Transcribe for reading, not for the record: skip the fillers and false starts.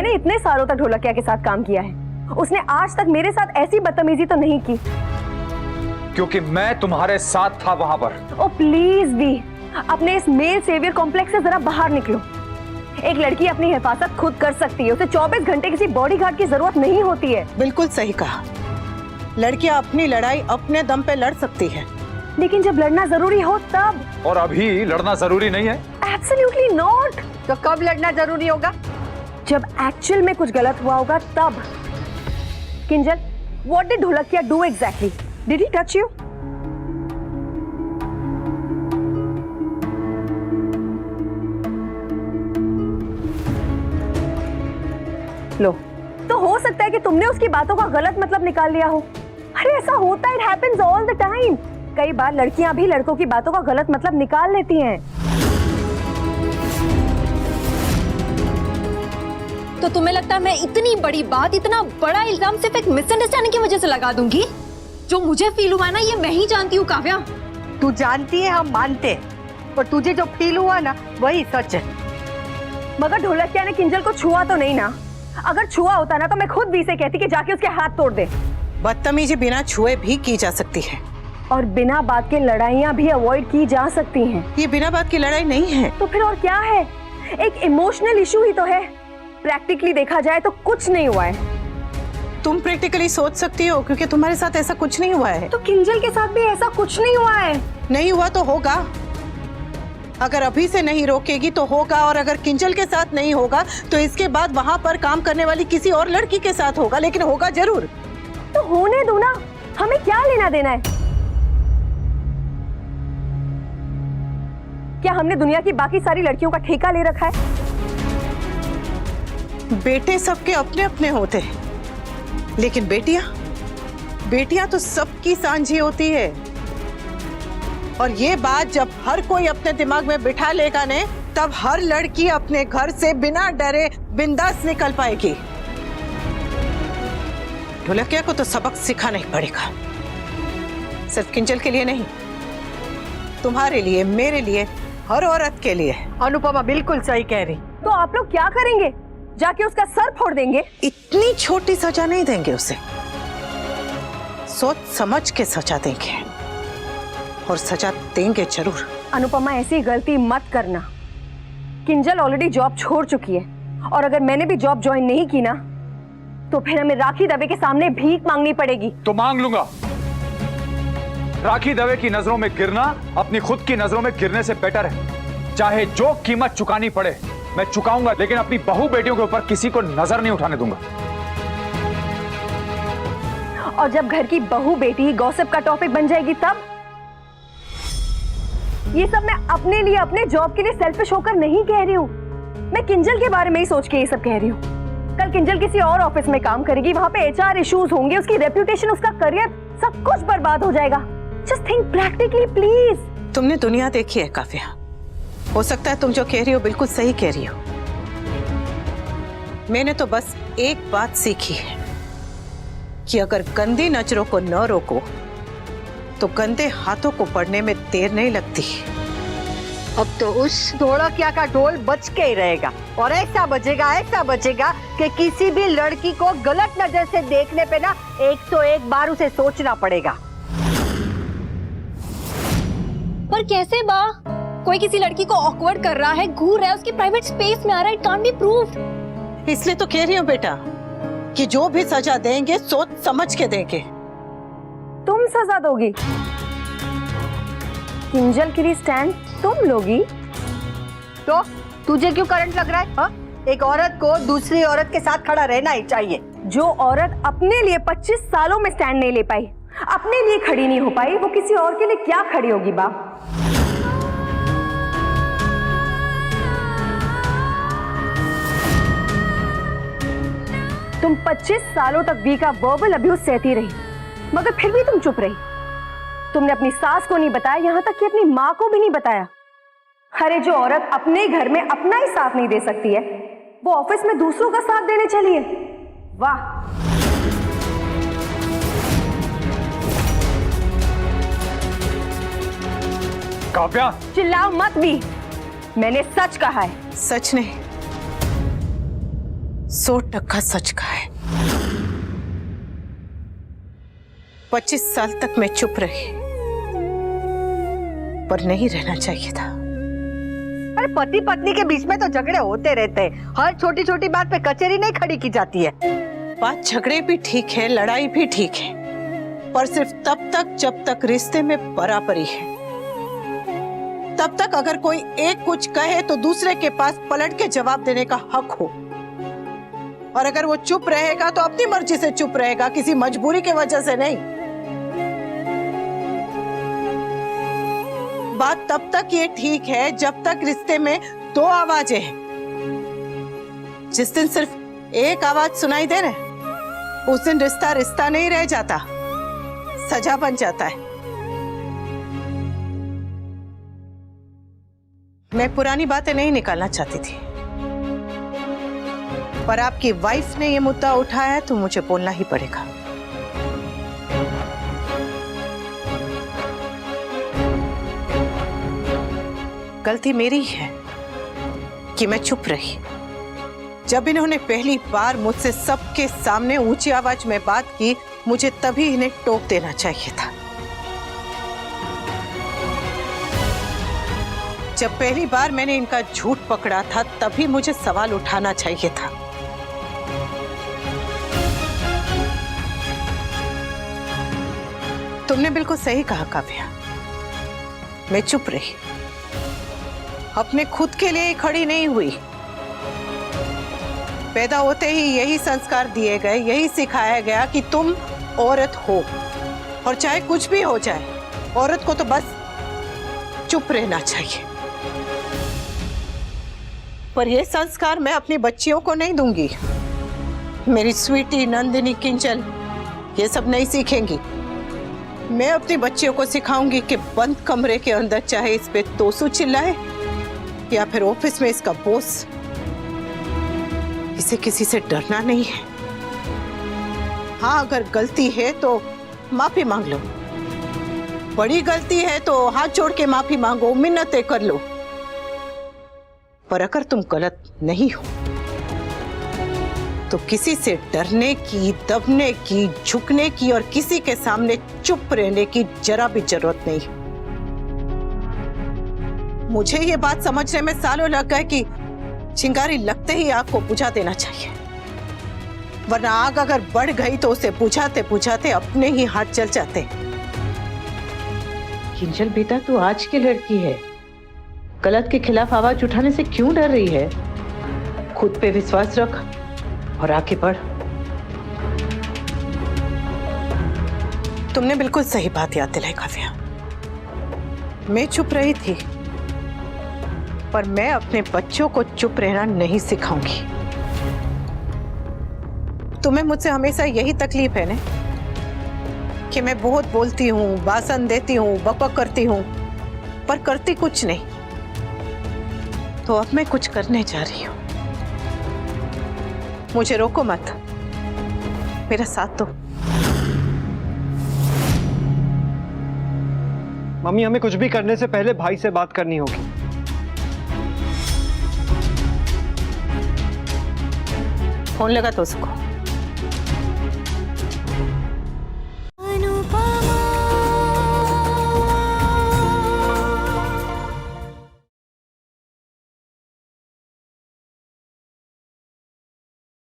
मैंने इतने सालों तक ढोलकिया के साथ काम किया है, उसने आज तक मेरे साथ ऐसी बदतमीजी तो नहीं की। क्योंकि मैं तुम्हारे साथ था वहां पर। ओ प्लीज भी, अपने इस मेल सेवियर कॉम्प्लेक्स से जरा बाहर निकलो। एक लड़की अपनी हिफाजत खुद कर सकती है, उसे 24 घंटे किसी बॉडीगार्ड की जरूरत नहीं होती है। बिल्कुल सही कहा, लड़कियां अपनी लड़ाई अपने दम पे लड़ सकती है, लेकिन जब लड़ना जरूरी हो तब। और अभी लड़ना जरूरी नहीं है। Absolutely not. तो कब लड़ना जरूरी होगा? जब एक्चुअल में कुछ गलत हुआ होगा तब। Kinjal, what did Dholakia do exactly? Did he touch you? लो, तो हो सकता है कि तुमने उसकी बातों का गलत मतलब निकाल लिया हो। अरे ऐसा होता है, it happens all the time. कई बार लड़कियां भी लड़कों की बातों का गलत मतलब निकाल लेती हैं। तो तुम्हें लगता है मैं इतनी बड़ी बात, इतना बड़ा इल्जाम सिर्फ एक मिसअंडरस्टैंडिंग की वजह से लगा दूंगी? जो मुझे फील हुआ है ना, ये मैं ही जानती हूँ काव्या। तू जानती है, हम मानते हैं, पर तुझे जो फील हुआ ना वही सच है। मगर ढोलकिया ने किंजल को छुआ तो नहीं ना? अगर छुआ होता ना तो मैं खुद भी से कहती कि जाके उसके हाथ तोड़ दे। बदतमीजी बिना छुए भी की जा सकती है, और बिना बात के लड़ाइयां भी अवॉइड की जा सकती हैं। ये बिना बात की लड़ाई नहीं है। तो फिर और क्या है? एक इमोशनल इशू ही तो है। प्रैक्टिकली देखा जाए तो कुछ नहीं हुआ है। तुम प्रैक्टिकली सोच सकती हो क्योंकि तुम्हारे साथ ऐसा कुछ नहीं हुआ है। तो किंजल के साथ भी ऐसा कुछ नहीं हुआ है। नहीं हुआ तो होगा। अगर अभी से नहीं रोकेगी तो होगा, और अगर किंजल के साथ नहीं होगा तो इसके बाद वहां पर काम करने वाली किसी और लड़की के साथ होगा, लेकिन होगा जरूर। तो होने दो ना, हमें क्या लेना देना है? क्या हमने दुनिया की बाकी सारी लड़कियों का ठेका ले रखा है? बेटे सबके अपने अपने होते हैं, लेकिन बेटियां तो सबकी सांझी होती है। और ये बात जब हर कोई अपने दिमाग में बिठा लेगा ने, तब हर लड़की अपने घर से बिना डरे बिंदास निकल पाएगी। ढोलकिया को तो सबक सिखाना ही पड़ेगा, सिर्फ किंजल के लिए नहीं, तुम्हारे लिए, मेरे लिए, हर औरत के लिए। अनुपमा बिल्कुल सही कह रही। तो आप लोग क्या करेंगे? जाके उसका सर फोड़ देंगे? इतनी छोटी सजा नहीं देंगे उसे, सोच समझ के सजा देंगे, और सजा देंगे जरूर। अनुपमा, ऐसी गलती मत करना। किंजल ऑलरेडी जॉब छोड़ चुकी है, और अगर मैंने भी जॉब ज्वाइन नहीं की ना तो फिर हमें राखी दवे के सामने भीख मांगनी पड़ेगी। तो मांग लूंगा। राखी दवे की नजरों में गिरना अपनी खुद की नजरों में गिरने से बेटर है। चाहे जो कीमत चुकानी पड़े मैं चुकाऊंगा, लेकिन अपनी बहू बेटियों के ऊपर किसी को नजर नहीं उठाने दूंगा। और जब घर की बहू बेटी गॉसिप का टॉपिक बन जाएगी तब? ये सब मैं अपने लिए, अपने जॉब के लिए सेल्फिश होकर नहीं कह रही हूँ। मैं किंजल के बारे में ही सोच के ये सब कह रही हूँ। कल किंजल किसी और ऑफिस में काम करेगी, वहां पे एचआर इश्यूज होंगे, उसकी रेप्यूटेशन, उसका करियर, सब कुछ बर्बाद हो जाएगा। Just think practically please. तुमने दुनिया देखी है काव्या, हो सकता है तुम जो कह रही हो बिल्कुल सही कह रही हो। मैंने तो बस एक बात सीखी है कि अगर गंदी नजरों को न रोको तो गंदे हाथों को पड़ने में देर नहीं लगती। अब तो उस ढोलकिया का ढोल बच के ही रहेगा, और ऐसा बचेगा कि किसी भी लड़की को गलत नजर से देखने पे ना 101 बार उसे सोचना पड़ेगा। पर कैसे बा? कोई किसी लड़की को ऑकवर्ड कर रहा है, घूर रहा है, उसकी प्राइवेट स्पेस में आ रहा है, इट कांट बी प्रूव्ड। इसलिए तो कह रही हूँ बेटा कि जो भी सजा देंगे सोच समझ के देंगे। तुम सजा दोगी? किंजल के लिए स्टैंड तुम लोगी? तो तुझे क्यों करंट लग रहा है? हा? एक औरत को दूसरी औरत के साथ खड़ा रहना ही चाहिए। जो औरत अपने लिए 25 सालों में स्टैंड नहीं ले पाई, अपने लिए खड़ी नहीं हो पाई, वो किसी और के लिए क्या खड़ी होगी बा? तुम 25 सालों तक वी का वर्बल अब्यूज सहती रही, मगर फिर भी तुम चुप रही। तुमने अपनी सास को नहीं बताया, यहां तक कि अपनी मां को भी नहीं बताया। अरे जो औरत अपने घर में अपना ही साथ नहीं दे सकती है, वो ऑफिस में दूसरों का साथ देने चली है। वाह! काव्या, चिल्लाओ मत भी, मैंने सच कहा है। सच नहीं, 100% सच कहा है। 25 साल तक मैं चुप रही, पर नहीं रहना चाहिए था। अरे पति पत्नी के बीच में तो झगड़े होते रहते हैं, हर छोटी छोटी बात पे कचहरी नहीं खड़ी की जाती है। बात झगड़े भी ठीक है, लड़ाई भी ठीक है, पर सिर्फ तब तक जब तक रिश्ते में बराबरी है। तब तक अगर कोई एक कुछ कहे तो दूसरे के पास पलट के जवाब देने का हक हो, और अगर वो चुप रहेगा तो अपनी मर्जी से चुप रहेगा, किसी मजबूरी की वजह से नहीं। बात तब तक ये ठीक है जब तक रिश्ते में दो आवाजें हैं। जिस दिन सिर्फ एक आवाज सुनाई दे रहे उस दिन रिश्ता रिश्ता नहीं रह जाता, सजा बन जाता है। मैं पुरानी बातें नहीं निकालना चाहती थी, पर आपकी वाइफ ने ये मुद्दा उठाया तो मुझे बोलना ही पड़ेगा। गलती मेरी है कि मैं चुप रही। जब इन्होंने पहली बार मुझसे सबके सामने ऊंची आवाज में बात की, मुझे तभी इन्हें टोक देना चाहिए था। जब पहली बार मैंने इनका झूठ पकड़ा था, तभी मुझे सवाल उठाना चाहिए था। तुमने बिल्कुल सही कहा काव्या, मैं चुप रही, अपने खुद के लिए खड़ी नहीं हुई। पैदा होते ही यही संस्कार दिए गए, यही सिखाया गया कि तुम औरत हो, और चाहे कुछ भी हो जाए, औरत को तो बस चुप रहना चाहिए। पर यह संस्कार मैं अपनी बच्चियों को नहीं दूंगी। मेरी स्वीटी, नंदिनी, किंचन ये सब नहीं सीखेंगी। मैं अपनी बच्चियों को सिखाऊंगी कि बंद कमरे के अंदर चाहे इस पे तोसू चिल्लाए या फिर ऑफिस में इसका बॉस, इसे किसी से डरना नहीं है। हाँ, अगर गलती है तो माफी मांग लो, बड़ी गलती है तो हाथ जोड़ के माफी मांगो, मिन्नतें कर लो। पर अगर तुम गलत नहीं हो तो किसी से डरने की, दबने की, झुकने की और किसी के सामने चुप रहने की जरा भी जरूरत नहीं। मुझे ये बात समझने में सालों लग गए कि चिंगारी लगते ही आग को बुझा देना चाहिए, वरना आग अगर बढ़ गई तो उसे बुझाते बुझाते अपने ही हाथ जल जाते। किंजल बेटा, तू आज की लड़की है, गलत के खिलाफ आवाज उठाने से क्यों डर रही है? खुद पे विश्वास रख और आगे बढ़। तुमने बिल्कुल सही बात याद दिलाई काव्या। मैं चुप रही थी, पर मैं अपने बच्चों को चुप रहना नहीं सिखाऊंगी। तुम्हें मुझसे हमेशा यही तकलीफ है ना कि मैं बहुत बोलती हूँ, भाषण देती हूँ, बकबक करती हूँ, पर करती कुछ नहीं। तो अब मैं कुछ करने जा रही हूँ। मुझे रोको मत, मेरा साथ दो। मम्मी, हमें कुछ भी करने से पहले भाई से बात करनी होगी। फोन लगा तो उसको।